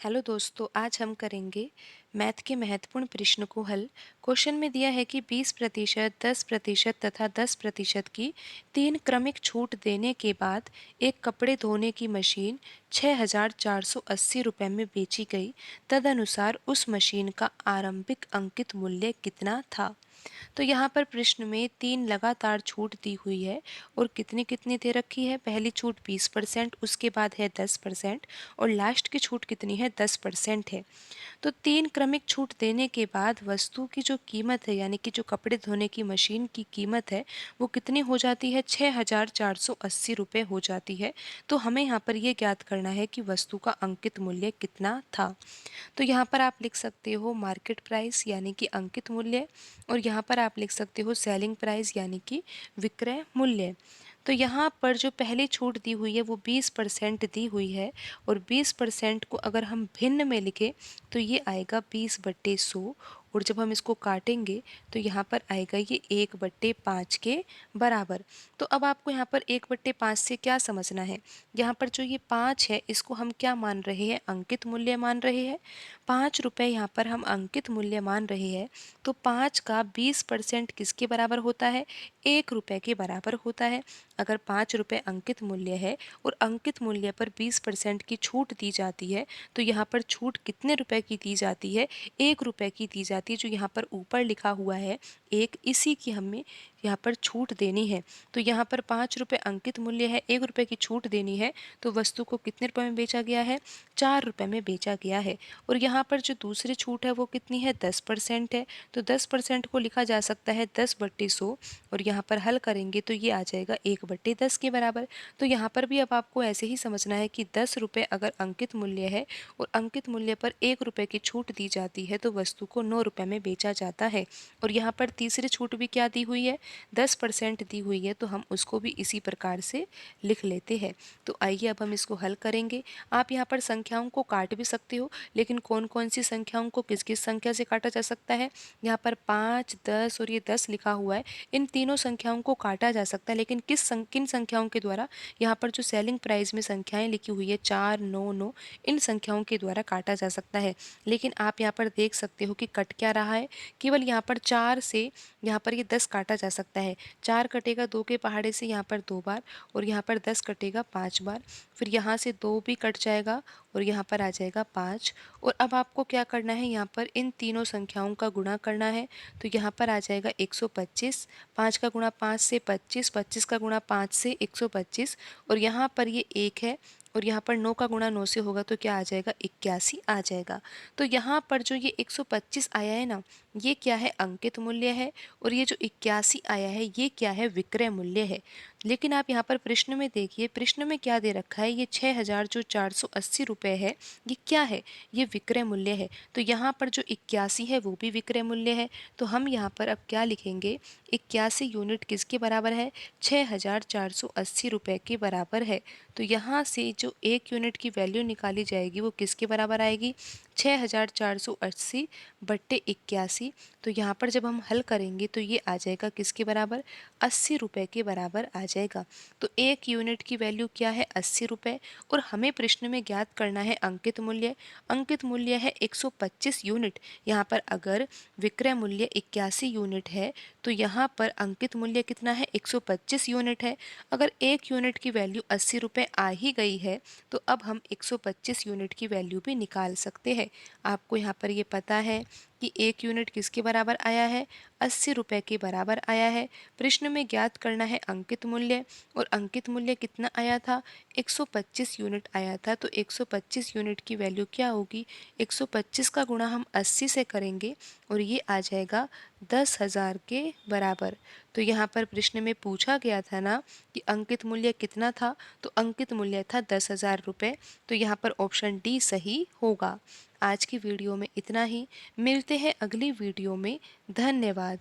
Hello दोस्तों, आज हम करेंगे मैथ के महत्वपूर्ण प्रश्न को हल। क्वेश्चन में दिया है कि 20%, 10% तथा 10% की 3 क्रमिक छूट देने के बाद एक कपड़े धोने की मशीन 6,480 रुपये में बेची गई। तदनुसार उस मशीन का आरंभिक अंकित मूल्य कितना था? तो यहाँ पर प्रश्न में 3 लगातार छूट दी हुई है और कितनी-कितनी दे रखी है। पहली छूट 20%, उसके बाद है 10% और लास्ट की छूट कितनी है? 10% है। तो 3 क्रमिक छूट देने के बाद वस्तु की जो कीमत है, यानी कि जो कपड़े धोने की मशीन की कीमत है, वो कितनी हो जाती है? 6,480 रुपये हो जाती है। तो हमें यहाँ पर ये ज्ञात करना है कि वस्तु का अंकित मूल्य कितना था। तो यहाँ पर आप लिख सकते हो मार्केट प्राइस यानी कि अंकित मूल्य, और यहाँ पर आप लिख सकते हो सेलिंग प्राइस यानी कि विक्रय मूल्य। तो यहाँ पर जो पहली छूट दी हुई है वो 20% दी हुई है, और 20% को अगर हम भिन्न में लिखें तो ये आएगा 20/100, और जब हम इसको काटेंगे तो यहाँ पर आएगा ये 1/5 के बराबर। तो अब आपको यहाँ पर 1/5 से क्या समझना है? यहाँ पर जो ये 5 है इसको हम क्या मान रहे हैं? अंकित मूल्य मान रहे हैं। 5 रुपये यहाँ पर हम अंकित मूल्य मान रहे हैं। तो 5 का 20% किसके बराबर होता है? 1 रुपये के बराबर होता है। अगर 5 रुपये अंकित मूल्य है और अंकित मूल्य पर 20% की छूट दी जाती है, तो यहाँ पर छूट कितने रुपए की दी जाती है? 1 रुपये की दी जाती है। जो यहाँ पर ऊपर लिखा हुआ है 1, इसी की हमें यहाँ पर छूट देनी है। तो यहाँ पर 5 रुपये अंकित मूल्य है, 1 रुपये की छूट देनी है, तो वस्तु को कितने रुपए में बेचा गया है? 4 रुपये में बेचा गया है। और यहाँ पर जो दूसरी छूट है वो कितनी है? 10% है। तो 10% को लिखा जा सकता है 10/100, और यहाँ पर हल करेंगे तो ये आ जाएगा 1/10 के बराबर। तो यहाँ पर भी अब आपको ऐसे ही समझना है कि 10 रुपये अगर अंकित मूल्य है और अंकित मूल्य पर 1 रुपये की छूट दी जाती है, तो वस्तु को 9 रुपये में बेचा जाता है। और यहाँ पर तीसरी छूट भी क्या दी हुई है? 10% दी हुई है, तो हम उसको भी इसी प्रकार से लिख लेते हैं। तो आइए अब हम इसको हल करेंगे। आप यहाँ पर संख्याओं को काट भी सकते हो, लेकिन कौन कौन सी संख्याओं को किस किस संख्या से काटा जा सकता है? यहाँ पर 5, 10 और ये 10 लिखा हुआ है, इन तीनों संख्याओं को काटा जा सकता है, लेकिन किन संख्याओं के द्वारा? यहाँ पर जो सेलिंग प्राइस में संख्याएं लिखी हुई है 4, 9, 9, इन संख्याओं के द्वारा काटा जा सकता है। लेकिन आप यहाँ पर देख सकते हो कि कट क्या रहा है? केवल यहाँ पर 4 से यहाँ पर ये 10 काटा जा सकता है। 4 कटेगा 2 के पहाड़े से यहाँ पर 2 बार, और यहाँ पर 10 कटेगा 5 बार। फिर यहाँ से 2 भी कट जाएगा और यहाँ पर आ जाएगा 5। और अब आपको क्या करना है? यहाँ पर इन तीनों संख्याओं का गुणा करना है। तो यहाँ पर आ जाएगा 125। 5 का गुणा 5 से 25, 25 का गुणा 5 से 125, और यहाँ पर ये 1 है, और यहाँ पर 9 का गुणा 9 से होगा तो क्या आ जाएगा? 81 आ जाएगा। तो यहाँ पर जो ये 125 आया है ना, ये क्या है? अंकित मूल्य है। और ये जो 81 आया है ये क्या है? विक्रय मूल्य है। लेकिन आप यहाँ पर प्रश्न में देखिए, प्रश्न में क्या दे रखा है? ये 6,480 रुपये है, ये क्या है? ये विक्रय मूल्य है। तो यहाँ पर जो 81 है वो भी विक्रय मूल्य है। तो हम यहाँ पर अब क्या लिखेंगे? 81 यूनिट किसके बराबर है? 6,480 रुपये के बराबर है। तो यहाँ से जो 1 यूनिट की वैल्यू निकाली जाएगी वो किसके बराबर आएगी? 6,480/81। तो यहाँ पर जब हम हल करेंगे तो ये आ जाएगा किसके बराबर? 80 रुपये के बराबर आ जाएगा। तो 1 यूनिट की वैल्यू क्या है? 80 रुपये। और हमें प्रश्न में ज्ञात करना है अंकित मूल्य। अंकित मूल्य है 125 यूनिट। यहाँ पर अगर विक्रय मूल्य 81 यूनिट है, तो यहाँ पर अंकित मूल्य कितना है? 125 यूनिट है। अगर 1 यूनिट की वैल्यू 80 रुपये आ ही गई है, तो अब हम 125 यूनिट की वैल्यू भी निकाल सकते हैं। आपको यहाँ पर ये पता है कि 1 यूनिट किसके बराबर आया है? 80 रुपये के बराबर आया है। प्रश्न में ज्ञात करना है अंकित मूल्य, और अंकित मूल्य कितना आया था? 125 यूनिट आया था। तो 125 यूनिट की वैल्यू क्या होगी? 125 का गुणा हम 80 से करेंगे और ये आ जाएगा 10,000 के बराबर। तो यहाँ पर प्रश्न में पूछा गया था ना कि अंकित मूल्य कितना था, तो अंकित मूल्य था 10,000 रुपये। तो यहाँ पर ऑप्शन डी सही होगा। आज की वीडियो में इतना ही। मिलते हैं अगली वीडियो में। धन्यवाद।